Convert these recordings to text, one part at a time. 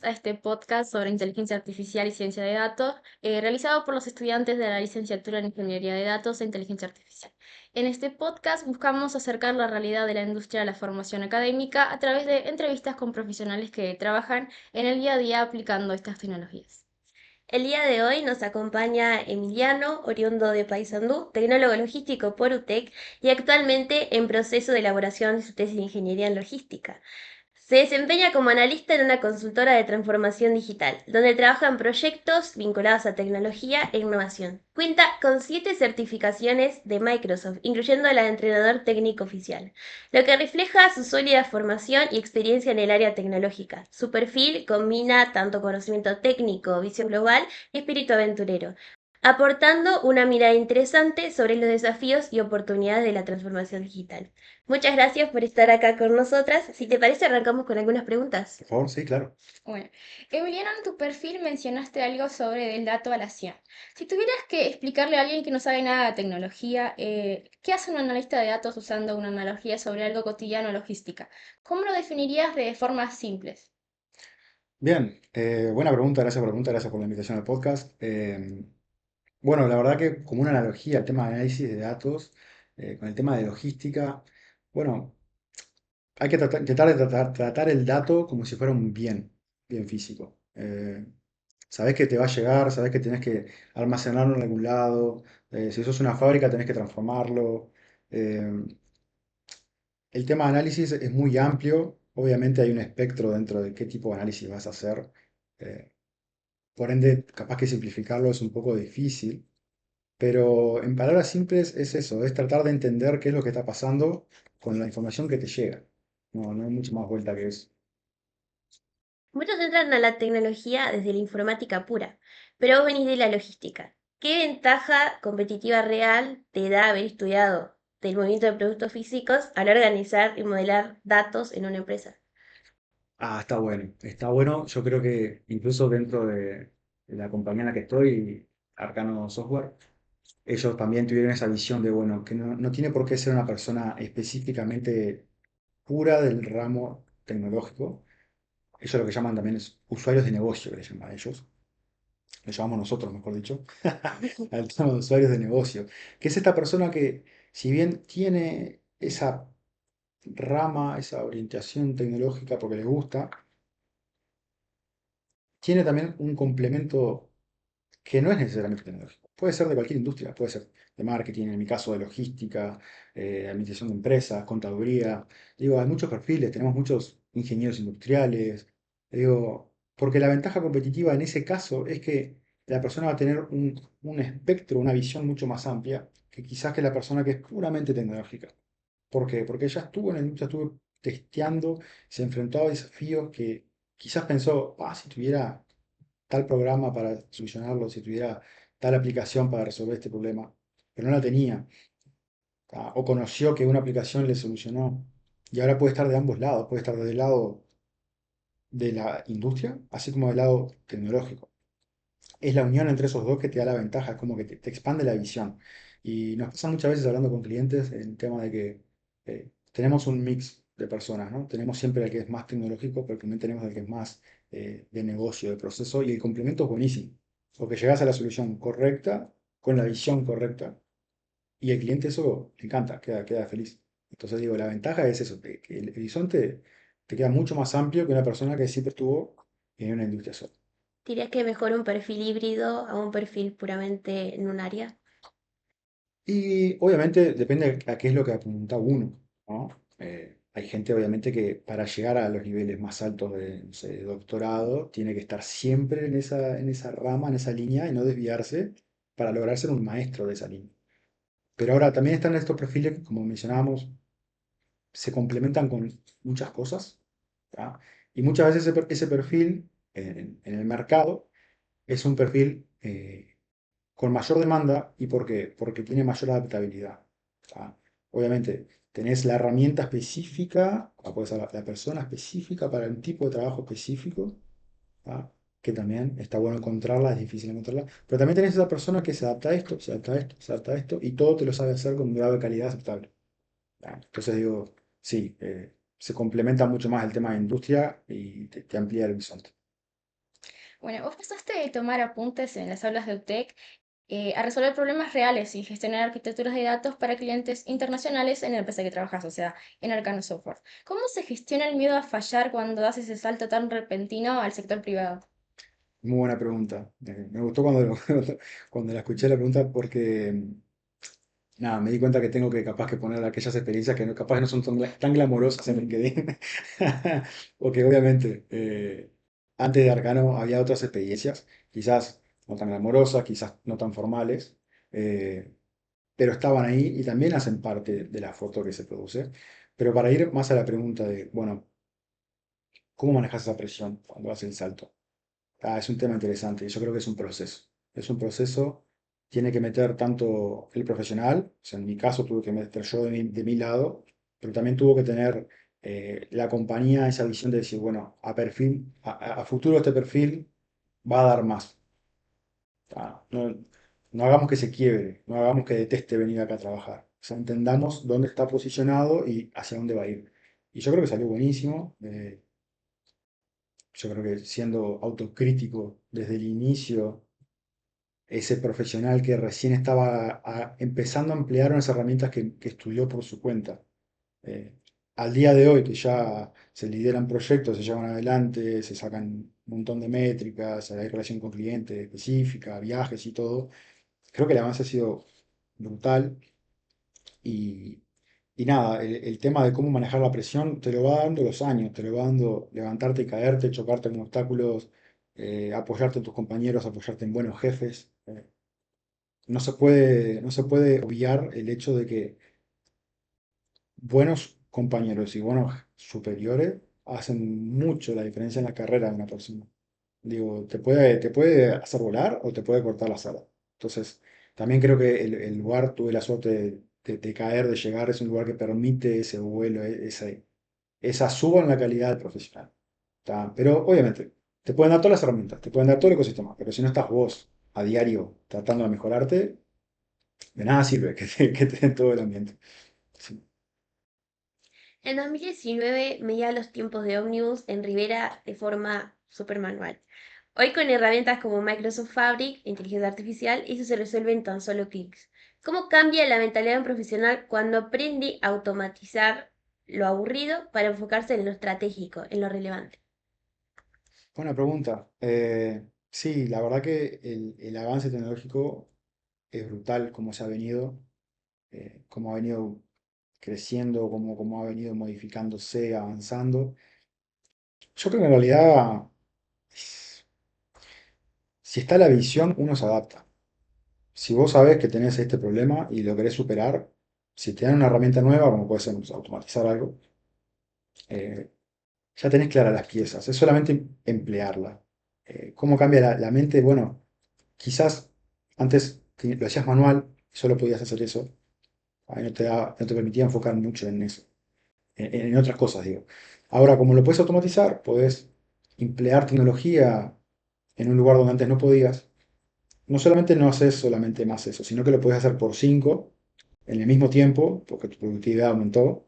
a este podcast sobre inteligencia artificial y ciencia de datos, realizado por los estudiantes de la licenciatura en Ingeniería de Datos e Inteligencia Artificial. En este podcast buscamos acercar la realidad de la industria a la formación académica a través de entrevistas con profesionales que trabajan en el día a día aplicando estas tecnologías. El día de hoy nos acompaña Emiliano, oriundo de Paysandú, tecnólogo logístico por UTEC y actualmente en proceso de elaboración de su tesis de ingeniería en logística. Se desempeña como analista en una consultora de transformación digital, donde trabaja en proyectos vinculados a tecnología e innovación. Cuenta con 7 certificaciones de Microsoft, incluyendo la de entrenador técnico oficial, lo que refleja su sólida formación y experiencia en el área tecnológica. Su perfil combina tanto conocimiento técnico, visión global y espíritu aventurero, aportando una mirada interesante sobre los desafíos y oportunidades de la transformación digital. Muchas gracias por estar acá con nosotras. Si te parece, arrancamos con algunas preguntas. Por favor, sí, claro. Bueno, Emiliano, en tu perfil mencionaste algo sobre del dato a la acción. Si tuvieras que explicarle a alguien que no sabe nada de tecnología, ¿qué hace un analista de datos usando una analogía sobre algo cotidiano o logística? ¿Cómo lo definirías de formas simples? Bien, buena pregunta, gracias por la pregunta, gracias por la invitación al podcast. Bueno, la verdad que como una analogía al tema de análisis de datos, con el tema de logística, bueno, hay que intentar de tratar el dato como si fuera un bien físico. Sabés que te va a llegar, sabés que tenés que almacenarlo en algún lado, si sos una fábrica tenés que transformarlo. eh, El tema de análisis es muy amplio, obviamente hay un espectro dentro de qué tipo de análisis vas a hacer, eh, por ende, capaz que simplificarlo es un poco difícil, pero en palabras simples es eso, es tratar de entender qué es lo que está pasando con la información que te llega. No hay mucha más vuelta que eso. Muchos entran a la tecnología desde la informática pura, pero vos venís de la logística. ¿Qué ventaja competitiva real te da haber estudiado del movimiento de productos físicos al organizar y modelar datos en una empresa? Ah, está bueno, está bueno. Yo creo que incluso dentro de la compañía en la que estoy, Arcano Software, ellos también tuvieron esa visión de, bueno, que no tiene por qué ser una persona específicamente pura del ramo tecnológico. Ellos lo que llaman también es usuarios de negocio, que le llaman a ellos. Lo llamamos nosotros, mejor dicho, al tema de usuarios de negocio. Que es esta persona que, si bien tiene esa rama, esa orientación tecnológica porque le gusta, tiene también un complemento que no es necesariamente tecnológico. Puede ser de cualquier industria, puede ser de marketing, en mi caso de logística, administración de empresas, contaduría. Digo, hay muchos perfiles, tenemos muchos ingenieros industriales. Digo, porque la ventaja competitiva en ese caso es que la persona va a tener un espectro, una visión mucho más amplia que quizás que la persona que es puramente tecnológica. ¿Por qué? Porque ella estuvo en la industria, estuvo testeando, se enfrentó a desafíos que quizás pensó, ah, si tuviera tal programa para solucionarlo, si tuviera tal aplicación para resolver este problema, pero no la tenía, o conoció que una aplicación le solucionó, y ahora puede estar de ambos lados, puede estar del lado de la industria, así como del lado tecnológico. Es la unión entre esos dos que te da la ventaja, es como que te expande la visión. Y nos pasa muchas veces hablando con clientes el tema de que tenemos un mix de personas, ¿no? Tenemos siempre el que es más tecnológico, pero también tenemos el que es más de negocio, de proceso, y el complemento es buenísimo, porque llegas a la solución correcta, con la visión correcta, y el cliente eso le encanta, queda feliz. Entonces digo, la ventaja es eso, que el horizonte te queda mucho más amplio que una persona que siempre estuvo en una industria sola. ¿Dirías que mejor un perfil híbrido a un perfil puramente en un área? Y obviamente depende a qué es lo que apunta uno, ¿no? Hay gente obviamente que para llegar a los niveles más altos de, no sé, de doctorado tiene que estar siempre en esa rama, en esa línea y no desviarse para lograr ser un maestro de esa línea. Pero ahora también están estos perfiles que, como mencionábamos, se complementan con muchas cosas, ¿tá? Y muchas veces ese perfil en el mercado es un perfil con mayor demanda. ¿Y por qué? Porque tiene mayor adaptabilidad. ¿Tá? Obviamente, tenés la herramienta específica, o puede ser la persona específica para un tipo de trabajo específico, ¿tá? Que también está bueno encontrarla, es difícil encontrarla, pero también tenés esa persona que se adapta a esto, se adapta a esto, se adapta a esto, y todo te lo sabe hacer con un grado de calidad aceptable. ¿Tá? Entonces digo, sí, se complementa mucho más el tema de industria y te amplía el horizonte. Bueno, vos pasaste de tomar apuntes en las aulas de UTEC a resolver problemas reales y gestionar arquitecturas de datos para clientes internacionales en la empresa que trabajas, o sea, en Arcano Software. ¿Cómo se gestiona el miedo a fallar cuando das ese salto tan repentino al sector privado? Muy buena pregunta. Me gustó cuando, cuando la escuché la pregunta porque, nada, me di cuenta que tengo que capaz que poner aquellas experiencias que capaz no son tan glamorosas en LinkedIn. Porque obviamente antes de Arcano había otras experiencias, quizás no tan glamorosas, quizás no tan formales, eh, pero estaban ahí y también hacen parte de la foto que se produce. Pero para ir más a la pregunta de, bueno, ¿cómo manejas esa presión cuando haces el salto? Es un tema interesante y yo creo que es un proceso. Es un proceso, tiene que meter tanto el profesional, o sea, en mi caso tuve que meter yo de mi lado, pero también tuvo que tener la compañía esa visión de decir, bueno, a perfil, a futuro este perfil va a dar más. No, no hagamos que se quiebre, no hagamos que deteste venir acá a trabajar. O sea, entendamos dónde está posicionado y hacia dónde va a ir. Y yo creo que salió buenísimo. Yo creo que siendo autocrítico desde el inicio, ese profesional que recién estaba empezando a emplear unas herramientas que estudió por su cuenta. Eh, Al día de hoy, que ya se lideran proyectos, se llevan adelante, se sacan un montón de métricas, hay relación con clientes específica, viajes y todo, creo que el avance ha sido brutal y, y nada, el tema de cómo manejar la presión te lo va dando los años, te lo va dando levantarte y caerte, chocarte con obstáculos, apoyarte en tus compañeros, apoyarte en buenos jefes. No se puede obviar el hecho de que buenos compañeros y buenos superiores hacen mucho la diferencia en la carrera de una persona. Digo, te puede hacer volar o te puede cortar las alas. Entonces, también creo que el lugar, tuve la suerte de caer, de llegar, es un lugar que permite ese vuelo, esa suba en la calidad del profesional. ¿Tá? Pero obviamente, te pueden dar todas las herramientas, te pueden dar todo el ecosistema, pero si no estás vos a diario tratando de mejorarte, de nada sirve que te den todo el ambiente. Sí. En 2019 medía los tiempos de ómnibus en Rivera de forma súper manual. Hoy con herramientas como Microsoft Fabric, inteligencia artificial, eso se resuelve en tan solo clics. ¿Cómo cambia la mentalidad de un profesional cuando aprende a automatizar lo aburrido para enfocarse en lo estratégico, en lo relevante? Buena pregunta. Sí, la verdad que el avance tecnológico es brutal, como se ha venido, cómo ha venido creciendo, cómo ha venido modificándose, avanzando. Yo creo que en realidad, si está la visión, uno se adapta. Si vos sabés que tenés este problema y lo querés superar, si te dan una herramienta nueva, como puede ser pues, automatizar algo, eh, ya tenés claras las piezas, es solamente emplearla. ¿Cómo cambia la mente? Bueno, quizás antes lo hacías manual, solo podías hacer eso, ahí no te permitía enfocar mucho en eso, en otras cosas, digo. Ahora, como lo puedes automatizar, podés emplear tecnología en un lugar donde antes no podías. No solamente no haces solamente más eso, sino que lo puedes hacer por 5 en el mismo tiempo, porque tu productividad aumentó,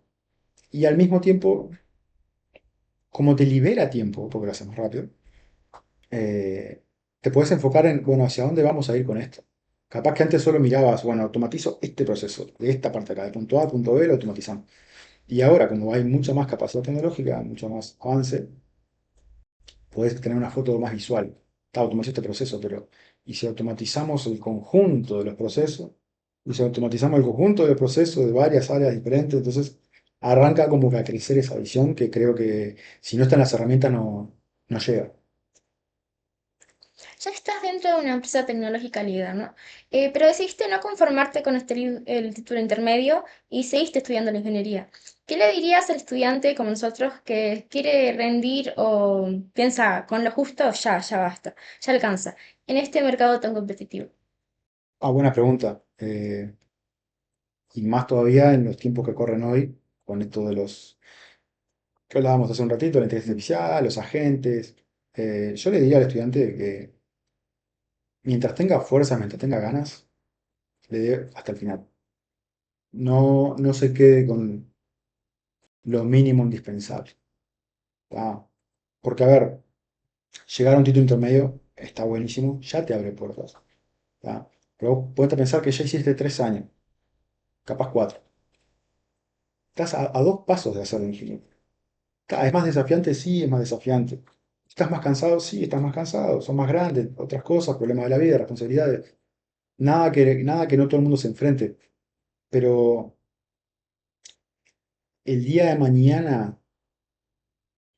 y al mismo tiempo, como te libera tiempo, porque lo haces más rápido, te puedes enfocar en, bueno, hacia dónde vamos a ir con esto. Capaz que antes solo mirabas, bueno, automatizo este proceso, de esta parte acá, de punto A a punto B, lo automatizamos. Y ahora, como hay mucha más capacidad tecnológica, mucho más avance, puedes tener una foto más visual. Está automatizado este proceso, pero ¿y si automatizamos el conjunto de los procesos? Y si automatizamos el conjunto de procesos de varias áreas diferentes, entonces arranca como que a crecer esa visión que creo que si no están las herramientas no llega. Ya estás dentro de una empresa tecnológica líder, ¿no? Pero decidiste no conformarte con el título intermedio y seguiste estudiando la ingeniería. ¿Qué le dirías al estudiante como nosotros que quiere rendir o piensa con lo justo, ya basta, ya alcanza, en este mercado tan competitivo? Buena pregunta. Y más todavía en los tiempos que corren hoy, con esto de los que hablábamos hace un ratito, la inteligencia artificial, los agentes. Yo le diría al estudiante que mientras tenga fuerza, mientras tenga ganas, le dé hasta el final. No se quede con lo mínimo indispensable. ¿Tá? Porque, a ver, llegar a un título intermedio está buenísimo, ya te abre puertas. ¿Tá? Pero vos ponete a pensar que ya hiciste 3 años, capaz 4. Estás a 2 pasos de hacer ingeniería. ¿Es más desafiante? Sí, es más desafiante. ¿Estás más cansado? Sí, estás más cansado. Son más grandes, otras cosas, problemas de la vida, responsabilidades. Nada que no todo el mundo se enfrente. Pero el día de mañana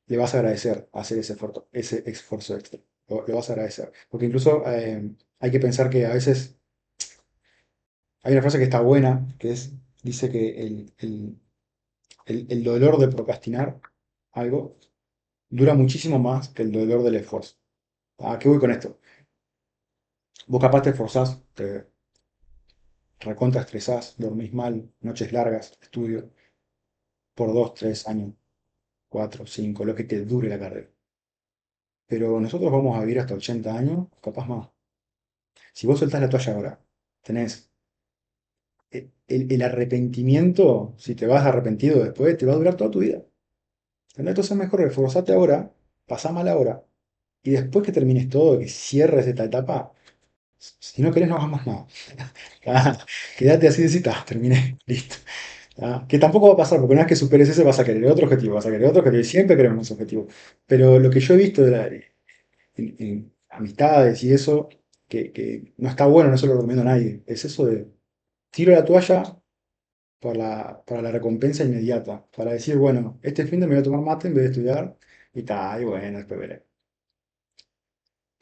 le vas a agradecer hacer ese esfuerzo extra. Lo vas a agradecer. Porque incluso hay que pensar que a veces hay una frase que está buena, dice que el dolor de procrastinar algo dura muchísimo más que el dolor del esfuerzo. ¿A qué voy con esto? Vos capaz te esforzás, te recontra estresás, dormís mal, noches largas, estudio, por 2, 3 años, 4, 5, lo que te dure la carrera. Pero nosotros vamos a vivir hasta 80 años, capaz más. Si vos soltás la toalla ahora, tenés el arrepentimiento, si te vas arrepentido después, te va a durar toda tu vida. Entonces es mejor esforzarte ahora, pasá mal ahora, y después que termines todo, que cierres esta etapa, si no querés no hagas más nada. Ah, quédate así de cita, terminé, listo. Que tampoco va a pasar, porque una vez que superes ese vas a querer otro objetivo, vas a querer otro objetivo, y siempre queremos ese objetivo. Pero lo que yo he visto en amistades y eso, que no está bueno, no se lo recomiendo a nadie, es eso de tiro la toalla para la recompensa inmediata, para decir, bueno, este fin de me voy a tomar mate en vez de estudiar, y tal, y bueno, después veré.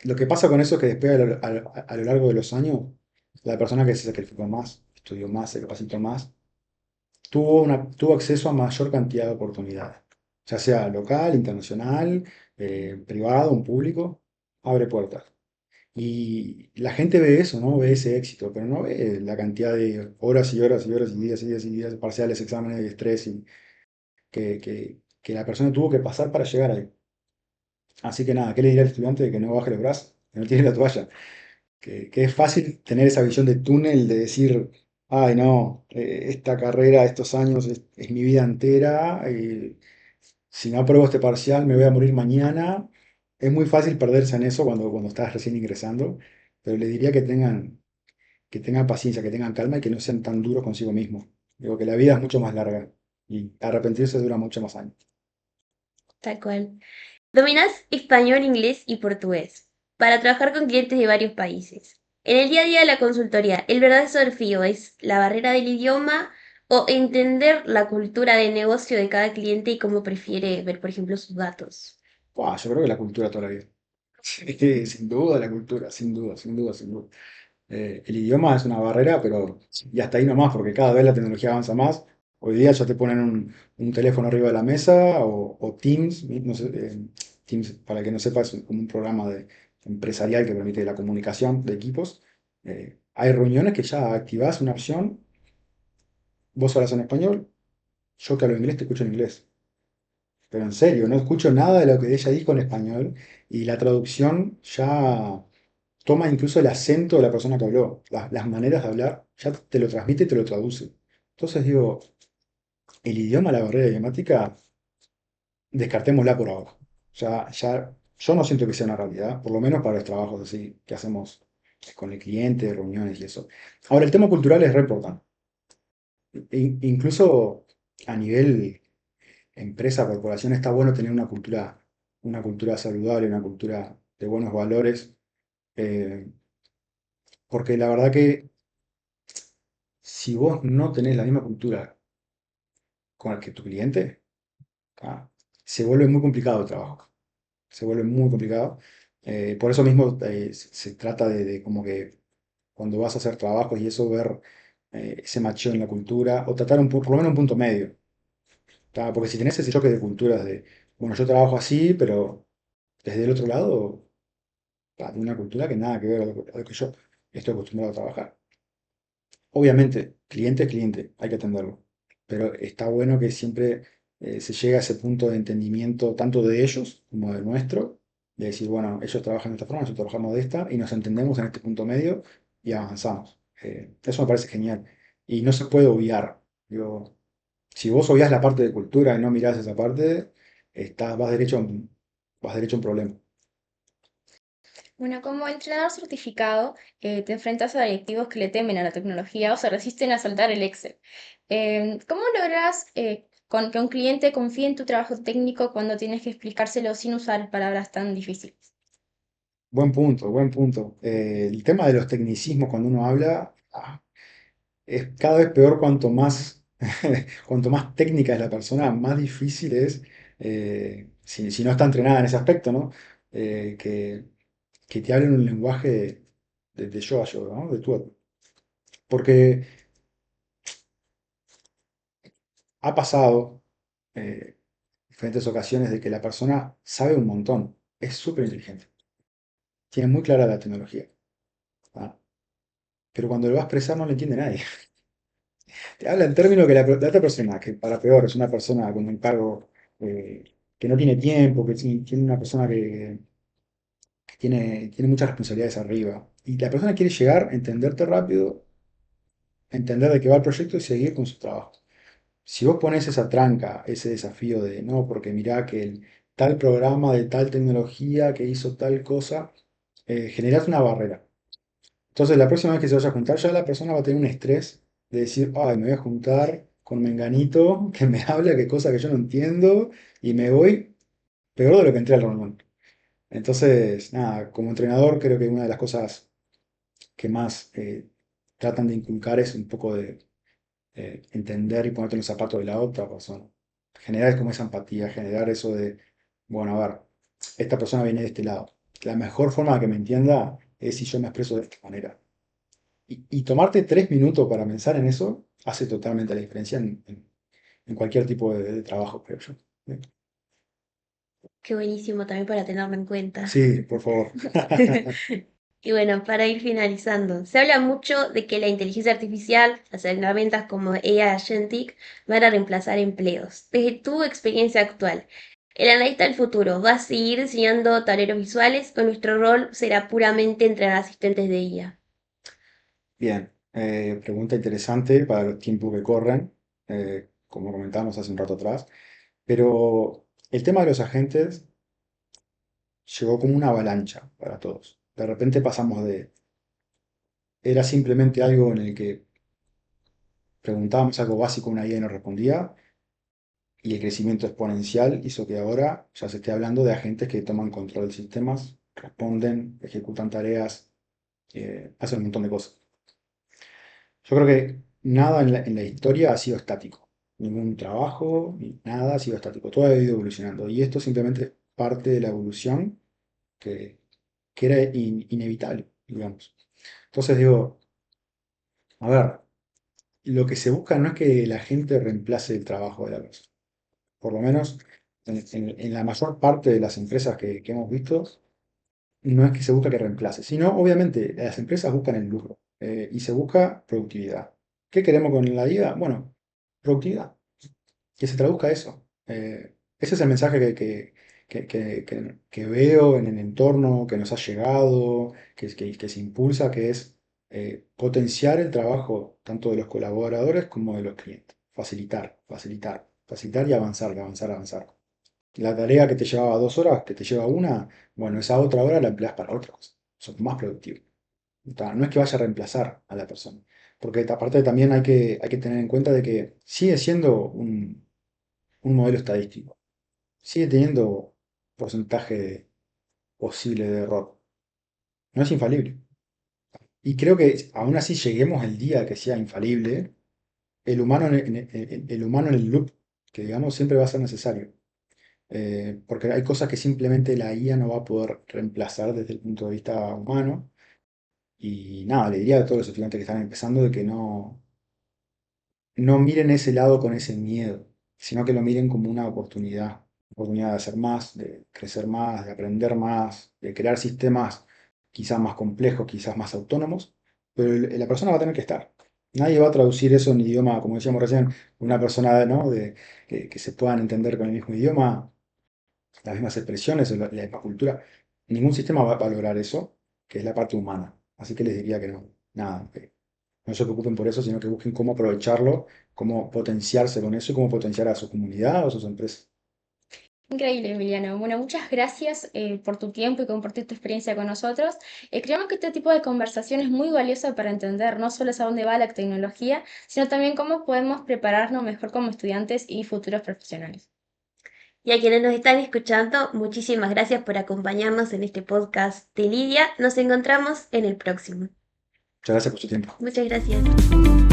Lo que pasa con eso es que después a lo largo de los años, la persona que se sacrificó más, estudió más, se capacitó más, tuvo acceso a mayor cantidad de oportunidades, ya sea local, internacional, privado, un público, abre puertas. Y la gente ve eso, ¿no? Ve ese éxito, pero no ve la cantidad de horas y horas y horas y días y días y días, parciales, exámenes y estrés que la persona tuvo que pasar para llegar ahí. Así que nada, ¿qué le dirá al estudiante? Que no baje los brazos, que no tire la toalla, que es fácil tener esa visión de túnel de decir, ay no, esta carrera, estos años es mi vida entera, si no apruebo este parcial me voy a morir mañana. Es muy fácil perderse en eso cuando estás recién ingresando, pero le diría que tengan paciencia, que tengan calma y que no sean tan duros consigo mismos. Digo que la vida es mucho más larga y arrepentirse dura mucho más años. Tal cual. Dominás español, inglés y portugués para trabajar con clientes de varios países. En el día a día de la consultoría, ¿el verdadero desafío es la barrera del idioma o entender la cultura de negocio de cada cliente y cómo prefiere ver, por ejemplo, sus datos? Buah, yo creo que la cultura toda la vida. Sí, sin duda la cultura, sin duda, sin duda, sin duda. El idioma es una barrera, pero y hasta ahí nomás, porque cada vez la tecnología avanza más. Hoy día ya te ponen un teléfono arriba de la mesa o Teams, no sé, Teams, para que no sepas, es como un programa empresarial que permite la comunicación de equipos. Hay reuniones que ya activás una opción, vos hablas en español, yo que hablo inglés te escucho en inglés. Pero en serio, no escucho nada de lo que ella dijo en español y la traducción ya toma incluso el acento de la persona que habló, las maneras de hablar, ya te lo transmite y te lo traduce. Entonces digo, el idioma, la barrera idiomática, descartémosla por ahora. Ya, yo no siento que sea una realidad, por lo menos para los trabajos así que hacemos con el cliente, reuniones y eso. Ahora, el tema cultural es re importante. Incluso a nivel empresa, corporación, está bueno tener una cultura saludable, una cultura de buenos valores, eh, porque la verdad que si vos no tenés la misma cultura con la que tu cliente, ¿tá? Se vuelve muy complicado el trabajo, se vuelve muy complicado. Por eso mismo se trata de como que cuando vas a hacer trabajos y eso, ver ese macheo en la cultura o tratar por lo menos un punto medio, ¿tá? Porque si tenés ese choque de culturas de, bueno, yo trabajo así, pero desde el otro lado, de una cultura que nada que ver a lo que yo estoy acostumbrado a trabajar. Obviamente, cliente es cliente, hay que atenderlo, pero está bueno que siempre se llegue a ese punto de entendimiento tanto de ellos como del nuestro, de decir, bueno, ellos trabajan de esta forma, nosotros trabajamos de esta, y nos entendemos en este punto medio y avanzamos. Eso me parece genial. Y no se puede obviar. Digo, si vos obviás la parte de cultura y no mirás esa parte, vas derecho a un problema. Bueno, como entrenador certificado, te enfrentas a directivos que le temen a la tecnología o se resisten a soltar el Excel. ¿Cómo logras que un cliente confíe en tu trabajo técnico cuando tienes que explicárselo sin usar palabras tan difíciles? Buen punto, buen punto. El tema de los tecnicismos cuando uno habla es cada vez peor cuanto más técnica es la persona, más difícil es, si no está entrenada en ese aspecto, ¿no? Que te hablen un lenguaje de yo a yo, ¿no? De tú a tú. Porque ha pasado diferentes ocasiones de que la persona sabe un montón, es súper inteligente, tiene muy clara la tecnología, ¿ah? Pero cuando lo va a expresar no le entiende nadie. Te habla en términos que la otra persona, que para peor es una persona con un cargo que no tiene tiempo, que tiene una persona que tiene muchas responsabilidades arriba. Y la persona quiere llegar, entenderte rápido, entender de qué va el proyecto y seguir con su trabajo. Si vos pones esa tranca, ese desafío de no, porque mirá que el tal programa de tal tecnología que hizo tal cosa, generás una barrera. Entonces, la próxima vez que se vaya a juntar, ya la persona va a tener un estrés de decir, ay, me voy a juntar con Menganito, que me habla que cosa que yo no entiendo, y me voy peor de lo que entré al reunión. Entonces, nada, como entrenador, creo que una de las cosas que más tratan de inculcar es un poco de entender y ponerte en los zapatos de la otra persona. Generar como esa empatía, generar eso de, bueno, a ver, esta persona viene de este lado. La mejor forma de que me entienda es si yo me expreso de esta manera. Y tomarte 3 minutos para pensar en eso hace totalmente la diferencia en cualquier tipo de trabajo, creo yo. Qué buenísimo también para tenerlo en cuenta. Sí, por favor. Y bueno, para ir finalizando, se habla mucho de que la inteligencia artificial, las herramientas como AI Agentic, van a reemplazar empleos. Desde tu experiencia actual, ¿el analista del futuro va a seguir diseñando tableros visuales o nuestro rol será puramente entrenar asistentes de IA? Bien, pregunta interesante para los tiempos que corren, como comentábamos hace un rato atrás, pero el tema de los agentes llegó como una avalancha para todos. De repente pasamos era simplemente algo en el que preguntábamos algo básico, una IA y nos respondía, y el crecimiento exponencial hizo que ahora ya se esté hablando de agentes que toman control de sistemas, responden, ejecutan tareas, hacen un montón de cosas. Yo creo que nada en la historia ha sido estático. Ningún trabajo, ni nada ha sido estático. Todo ha ido evolucionando. Y esto simplemente es parte de la evolución que, que era inevitable, digamos. Entonces digo, a ver, lo que se busca no es que la gente reemplace el trabajo de la persona. Por lo menos en la mayor parte de las empresas que hemos visto, no es que se busca que reemplace, sino obviamente las empresas buscan el lucro y se busca productividad. ¿Qué queremos con la IA? Bueno, productividad, que se traduzca eso. Ese es el mensaje que veo en el entorno, que nos ha llegado, que se impulsa, que es potenciar el trabajo tanto de los colaboradores como de los clientes. Facilitar, facilitar, facilitar y avanzar, avanzar, avanzar. La tarea que te llevaba 2 horas, que te lleva una, bueno, esa otra hora la empleas para otra cosa. Sos más productivo. No es que vaya a reemplazar a la persona. Porque aparte también hay que tener en cuenta de que sigue siendo un modelo estadístico. Sigue teniendo porcentaje posible de error. No es infalible. Y creo que aún así lleguemos el día que sea infalible, el humano en el loop, que digamos siempre va a ser necesario. Porque hay cosas que simplemente la IA no va a poder reemplazar desde el punto de vista humano. Y nada, le diría a todos los estudiantes que están empezando de que no miren ese lado con ese miedo, sino que lo miren como una oportunidad de hacer más, de crecer más, de aprender más, de crear sistemas quizás más complejos, quizás más autónomos, pero la persona va a tener que estar. Nadie va a traducir eso en idioma, como decíamos recién, una persona, ¿no? Que se puedan entender con el mismo idioma, las mismas expresiones, la misma cultura. Ningún sistema va a lograr eso, que es la parte humana. Así que les diría que no, nada, que no se preocupen por eso, sino que busquen cómo aprovecharlo, cómo potenciarse con eso y cómo potenciar a su comunidad o a sus empresas. Increíble, Emiliano. Bueno, muchas gracias por tu tiempo y compartir tu experiencia con nosotros. Creemos que este tipo de conversación es muy valiosa para entender no solo a dónde va la tecnología, sino también cómo podemos prepararnos mejor como estudiantes y futuros profesionales. Y a quienes nos están escuchando, muchísimas gracias por acompañarnos en este podcast de Lidia. Nos encontramos en el próximo. Muchas gracias por su tiempo. Muchas gracias.